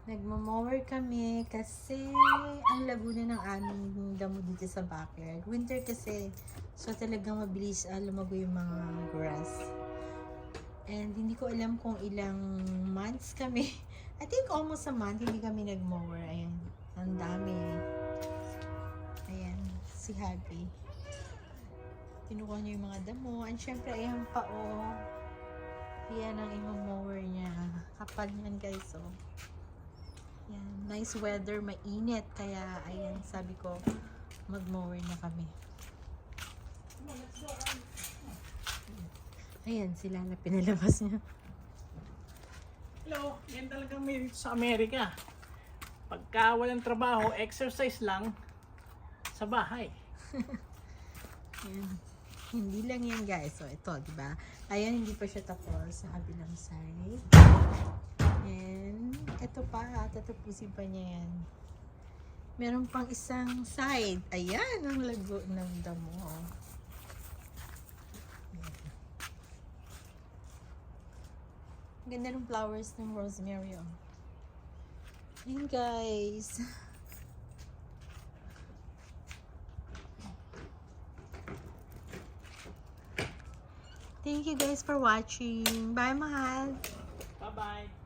Nagmamower kami kasi ang laguna ng aming damo dito sa backyard. Winter kasi, so talagang mabilis lumago yung mga grass. And hindi ko alam kung ilang months kami. I think almost a month hindi kami nagmower. Ayan, ang dami. Ayan, si Happy. Kinukuha niya yung mga damo. And syempre, ayan pa oh. Ayan ang imo-mower niya. Kapal yan guys oh. Yan, nice weather, mainit. Kaya, ayan, sabi ko, mag-mower na kami. Ayan, sila na pinalabas niya. Hello, yan talagang may dito sa Amerika. Pagka walang trabaho, exercise lang sa bahay. Ayan. Hindi lang yan guys. So, ito, diba? Ayan, hindi pa siya tapos sa kabilang side. And, ito pa, tatapusin pa niya yan. Meron pang isang side. Ayan, ang lago ng damo. Ganda ng flowers ng rosemary. Oh. Ayan guys. Thank you guys for watching. Bye, mahal. Bye-bye.